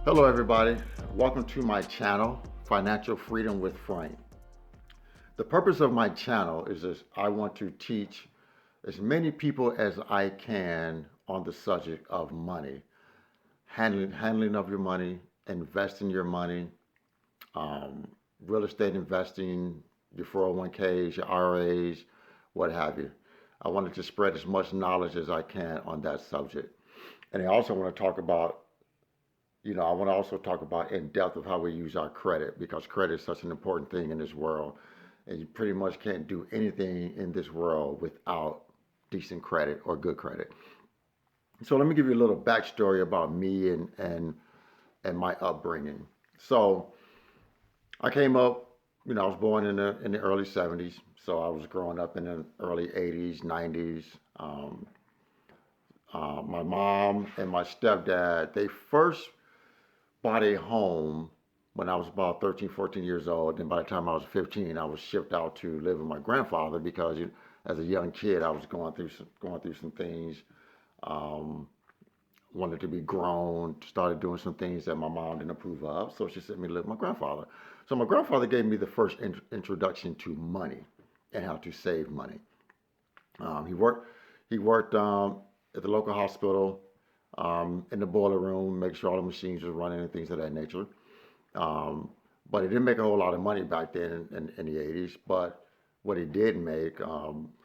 Hello, everybody. Welcome to my channel, Financial Freedom with Frank. The purpose of my channel is this: I want to teach as many people as I can on the subject of money, handling of your money, investing your money, um, real estate investing, your 401ks, your IRAs, what have you. I wanted to spread as much knowledge as I can on that subject. And I also want to talk about I want to also talk about in depth of how we use our credit, because credit is such an important thing in this world. And you pretty much can't do anything in this world without decent credit or good credit. So let me give you a little backstory about me and my upbringing. So I came up, I was born in the early 70s. So I was growing up in the early 80s, 90s. My mom and my stepdad, they first bought a home when I was about 13, 14 years old. And by the time I was 15, I was shipped out to live with my grandfather because as a young kid, I was going through some things. Um, Wanted to be grown, started doing some things that my mom didn't approve of. So she sent me to live with my grandfather. So my grandfather gave me the first introduction to money and how to save money. He worked at the local hospital, in the boiler room, make sure all the machines were running and things of that nature. Um, but he didn't make a whole lot of money back then in the 80s. But what he did make,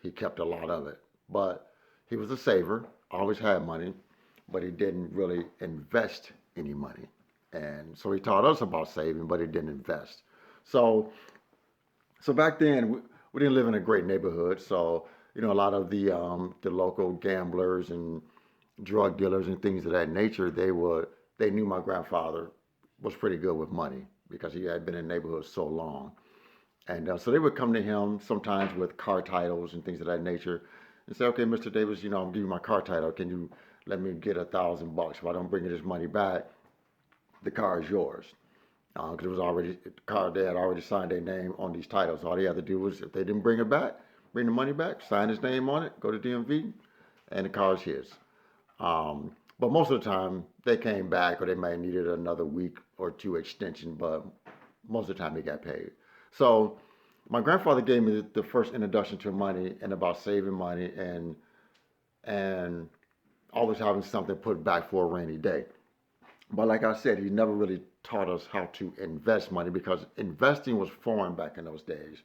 he kept a lot of it. But he was a saver, always had money, but he didn't really invest any money. And so he taught us about saving, but he didn't invest. So so back then, we didn't live in a great neighborhood. So a lot of the local gamblers and drug dealers and things of that nature, they knew my grandfather was pretty good with money because he had been in the neighborhood so long. And so they would come to him sometimes with car titles and things of that nature and say, okay, Mr. Davis, I'm gonna give you my car title. Can you let me get $1,000? If I don't bring you this money back, the car is yours. Because it was already the car, they had already signed their name on these titles. All they had to do was, if they didn't bring it back, bring the money back, sign his name on it, go to DMV, and the car is his. But most of the time, they came back, or they might have needed another week or two extension, but most of the time, they got paid. So my grandfather gave me the first introduction to money and about saving money and always having something put back for a rainy day. But like I said, he never really taught us how to invest money because investing was foreign back in those days.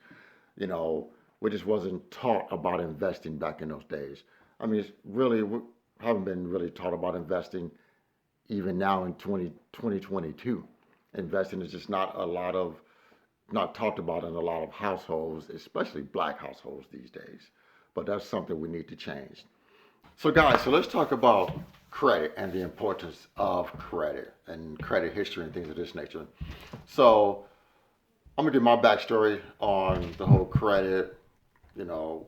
You know, we just wasn't taught about investing back in those days. I mean, it's really, we haven't been really taught about investing even now in 2022. Investing is just not talked about in a lot of households, especially black households these days. But that's something we need to change. So, guys, so let's talk about credit and the importance of credit and credit history and things of this nature. So, I'm gonna give my backstory on the whole credit. You know,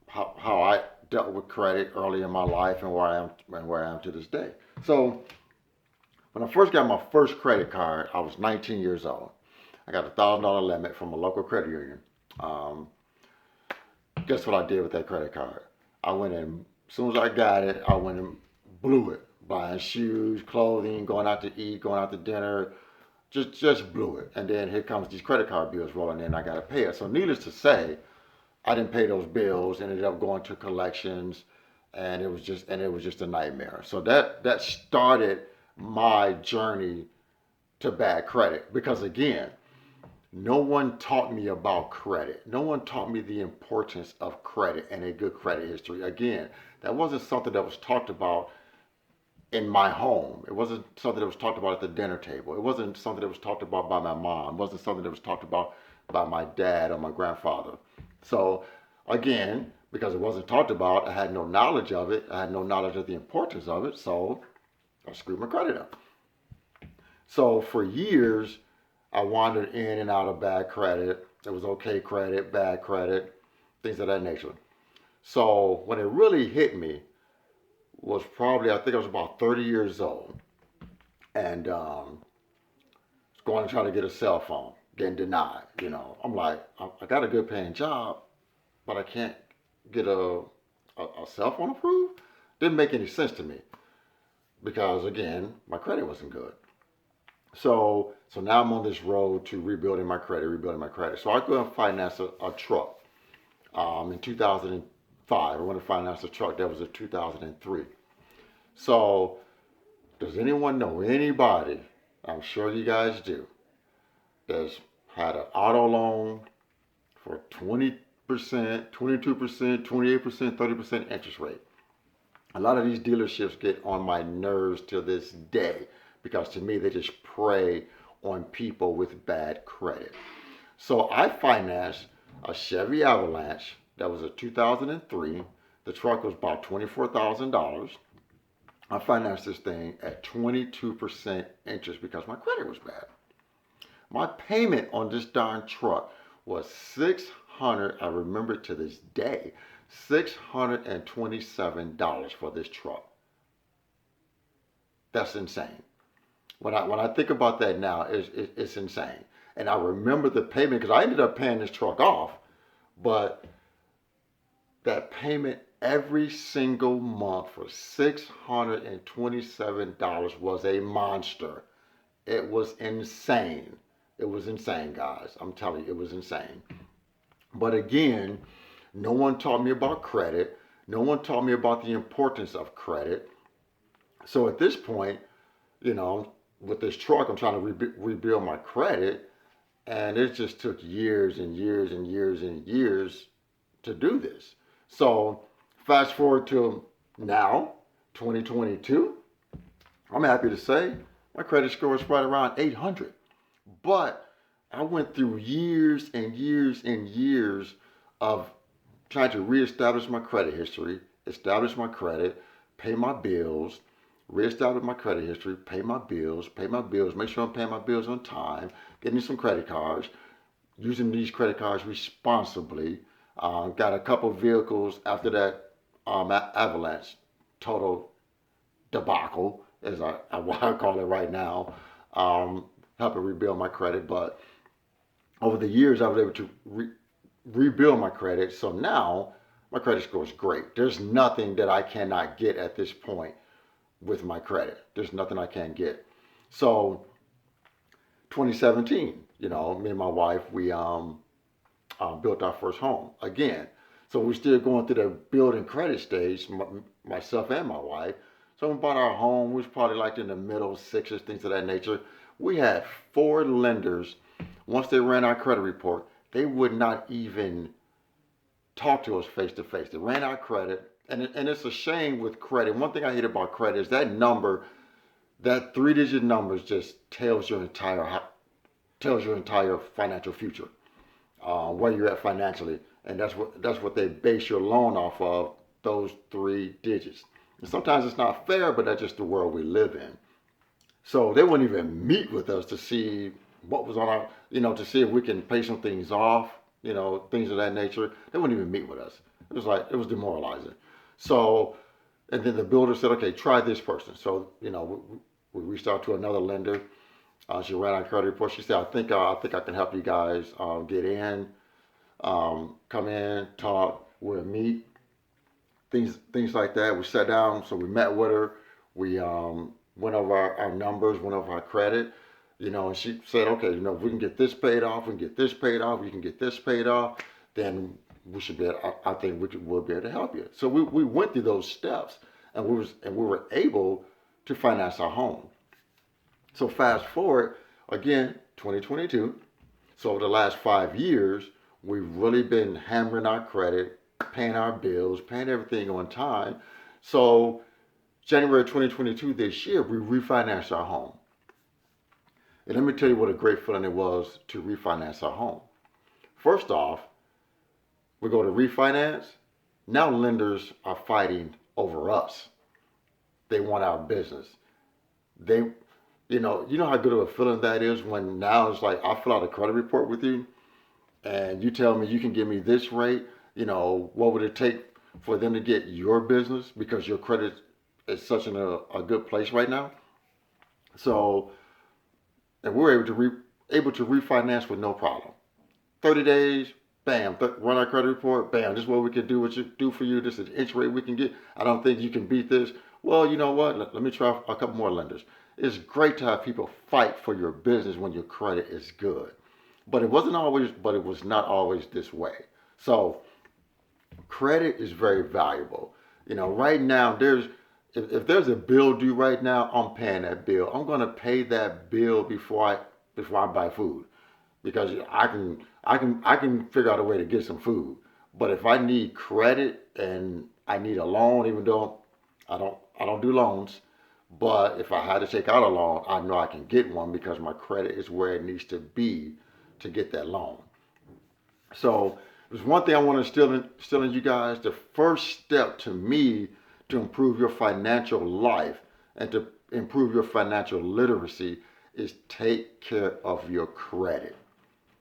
how I dealt with credit early in my life and where I am to this day. So, when I first got my first credit card, I was 19 years old. I got $1,000 limit from a local credit union. Um, Guess what I did with that credit card? I went in, as soon as I got it, I went and blew it. Buying shoes, clothing, going out to eat, going out to dinner, just blew it. And then here comes these credit card bills rolling in. I got to pay it. So needless to say, I didn't pay those bills. Ended up going to collections, and it was just a nightmare. So that started my journey to bad credit because again, no one taught me about credit. No one taught me the importance of credit and a good credit history. Again, that wasn't something that was talked about in my home. It wasn't something that was talked about at the dinner table. It wasn't something that was talked about by my mom. It wasn't something that was talked about by my dad or my grandfather. So, again, because it wasn't talked about, I had no knowledge of it. I had no knowledge of the importance of it. So, I screwed my credit up. So, for years, I wandered in and out of bad credit. It was okay credit, bad credit, things of that nature. So when it really hit me was probably, I think I was about 30 years old, and was going to try to get a cell phone, getting denied. I'm like, I got a good paying job, but I can't get a cell phone approved. Didn't make any sense to me because again, my credit wasn't good. So now I'm on this road to rebuilding my credit. So I go and finance a truck. In 2005, I went to finance a truck that was a 2003. So does anyone know anybody? I'm sure you guys do. That's had an auto loan for 20%, 22%, 28%, 30% interest rate. A lot of these dealerships get on my nerves to this day because to me they just prey on people with bad credit. So I financed a Chevy Avalanche that was a 2003. The truck was about $24,000. I financed this thing at 22% interest because my credit was bad. My payment on this darn truck was 600. I remember to this day, $627 for this truck. That's insane. When I think about that now, it's insane. And I remember the payment because I ended up paying this truck off, but that payment every single month for $627 was a monster. It was insane. It was insane, guys. I'm telling you, it was insane. But again, no one taught me about credit. No one taught me about the importance of credit. So at this point, with this truck, I'm trying to rebuild my credit. And it just took years and years and years and years to do this. So fast forward to now, 2022, I'm happy to say my credit score is right around 800. But I went through years and years and years of trying to reestablish my credit history, establish my credit, pay my bills, reestablish my credit history, pay my bills, make sure I'm paying my bills on time, getting some credit cards, using these credit cards responsibly. Got a couple vehicles after that Avalanche total debacle, as I call it right now, helping rebuild my credit. But over the years, I was able to rebuild my credit. So now my credit score is great. There's nothing that I cannot get at this point with my credit. There's nothing I can't get. So 2017, me and my wife, we built our first home again. So we're still going through the building credit stage, myself and my wife. So we bought our home. We was probably like in the middle sixes, things of that nature. We had 4 lenders. Once they ran our credit report, they would not even talk to us face to face. They ran our credit, and it's a shame with credit. One thing I hate about credit is that number, that 3-digit number, just tells your entire financial future, where you're at financially, and that's what they base your loan off of. Those 3 digits. And sometimes it's not fair, but that's just the world we live in. So they wouldn't even meet with us to see what was on our, to see if we can pay some things off, things of that nature. They wouldn't even meet with us. It was demoralizing. So, and then the builder said, okay, try this person. So, we reached out to another lender. She ran our credit report. She said, I think I can help you guys get in, come in, talk, we'll meet, things like that. We sat down, so we met with her. We went over our numbers, went over our credit, and she said, okay, if we can get this paid off, we can get this paid off, we can get this paid off, then we should be able, I think we'll be able to help you. So we went through those steps, and we were able to finance our home. So fast forward, again, 2022. So over the last 5 years, we've really been hammering our credit, paying our bills, paying everything on time. So January 2022, this year, we refinanced our home. And let me tell you what a great feeling it was to refinance our home. First off, we go to refinance. Now lenders are fighting over us. They want our business. They, you know how good of a feeling that is when now it's like I fill out a credit report with you and you tell me you can give me this rate. What would it take for them to get your business because your credit is such in a good place right now? So, and we're able to refinance with no problem. 30 days, bam, run our credit report, bam, this is what we can do for you. This is the interest rate we can get. I don't think you can beat this. Well, you know what? Let me try a couple more lenders. It's great to have people fight for your business when your credit is good. But it was not always this way. So credit is very valuable. Right now if there's a bill due right now, I'm paying that bill. I'm gonna pay that bill before I buy food because I can figure out a way to get some food. But if I need credit and I need a loan, even though I don't do loans, but if I had to take out a loan, I know I can get one because my credit is where it needs to be to get that loan. So there's one thing I want to instill in you guys. The first step to me to improve your financial life and to improve your financial literacy is take care of your credit.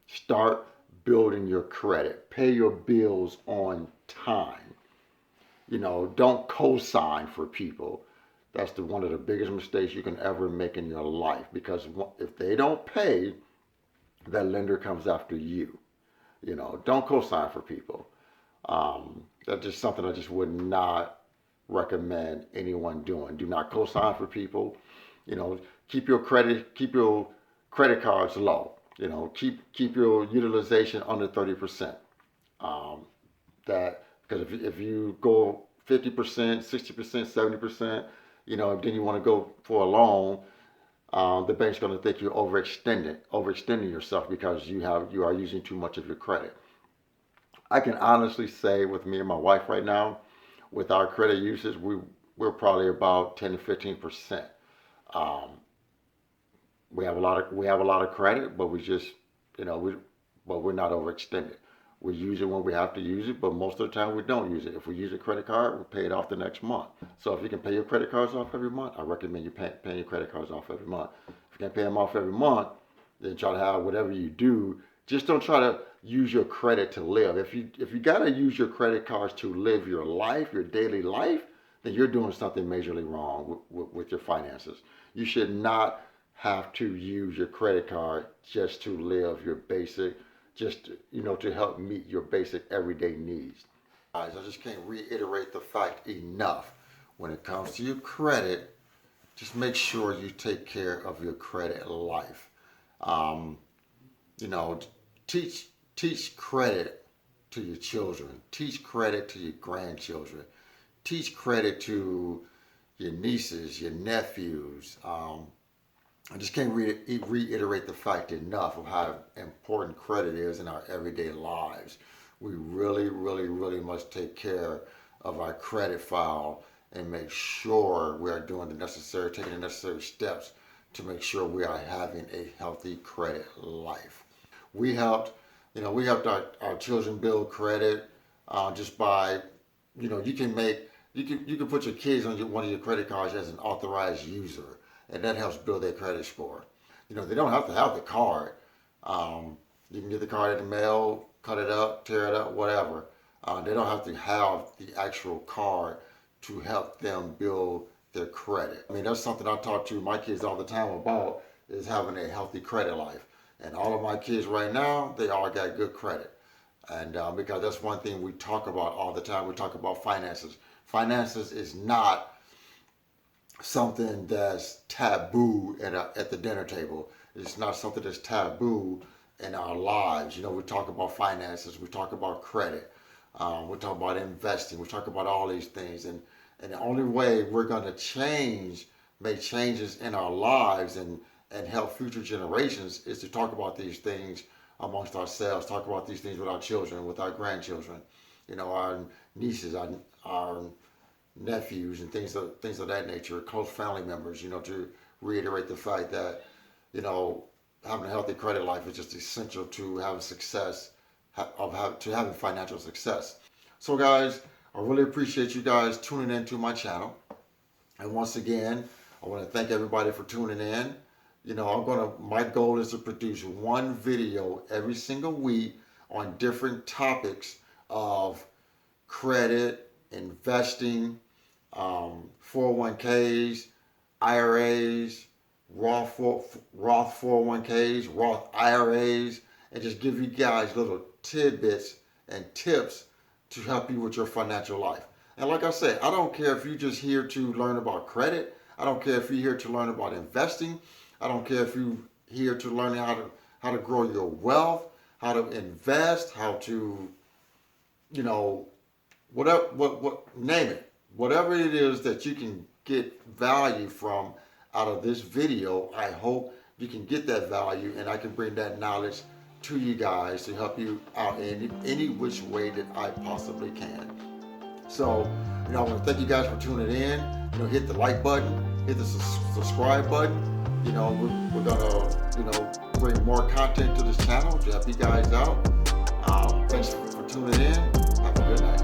Start building your credit. Pay your bills on time. Don't co-sign for people. That's one of the biggest mistakes you can ever make in your life because if they don't pay, that lender comes after you. Don't co-sign for people. That's just something I just would not recommend anyone doing. Do not co-sign for people. You know, keep your credit cards low. Keep your utilization under 30%. Um, that because if you go 50%, 60%, 70%, then you want to go for a loan, the bank's going to think you're overextending yourself because you are using too much of your credit. I can honestly say with me and my wife right now, with our credit usage, we're probably about 10 to 15%. Um, we have a lot of credit, but we just you know we but we're not overextended. We use it when we have to use it, but most of the time we don't use it. If we use a credit card, we pay it off the next month. So if you can pay your credit cards off every month, I recommend you paying your credit cards off every month. If you can't pay them off every month, then try to have whatever you do. Just don't try to use your credit to live. If you gotta use your credit cards to live your life, your daily life, then you're doing something majorly wrong with your finances. You should not have to use your credit card just to live your basic, just to help meet your basic everyday needs. Guys, I just can't reiterate the fact enough. When it comes to your credit, just make sure you take care of your credit life. Um, you know, teach credit to your children. Teach credit to your grandchildren. Teach credit to your nieces, your nephews. I just can't reiterate the fact enough of how important credit is in our everyday lives. We really, really, really must take care of our credit file and make sure we are taking the necessary steps to make sure we are having a healthy credit life. We helped, we helped our children build credit just by, you can put your kids on one of your credit cards as an authorized user, and that helps build their credit score. They don't have to have the card. You can get the card in the mail, cut it up, tear it up, whatever. They don't have to have the actual card to help them build their credit. I mean, that's something I talk to my kids all the time about is having a healthy credit life. And all of my kids right now, they all got good credit. And because that's one thing we talk about all the time. We talk about finances. Finances is not something that's taboo at the dinner table. It's not something that's taboo in our lives. We talk about finances, we talk about credit, we talk about investing, we talk about all these things. And the only way we're going to make changes in our lives and help future generations is to talk about these things amongst ourselves, talk about these things with our children, with our grandchildren, our nieces, our nephews and things of that nature, close family members, to reiterate the fact that, having a healthy credit life is just essential to having success, to having financial success. So guys, I really appreciate you guys tuning into my channel. And once again, I want to thank everybody for tuning in. My goal is to produce one video every single week on different topics of credit, investing, 401ks, IRAs, Roth 401ks, Roth IRAs, and just give you guys little tidbits and tips to help you with your financial life. And like I said, I don't care if you're just here to learn about credit. I don't care if you're here to learn about investing. I don't care if you're here to learn how to grow your wealth, how to invest, how to, you know, whatever, name it. Whatever it is that you can get value from out of this video, I hope you can get that value and I can bring that knowledge to you guys to help you out in any which way that I possibly can. So, I want to thank you guys for tuning in. Hit the like button, hit the subscribe button. We're gonna, bring more content to this channel to help you guys out. Thanks for tuning in. Have a good night.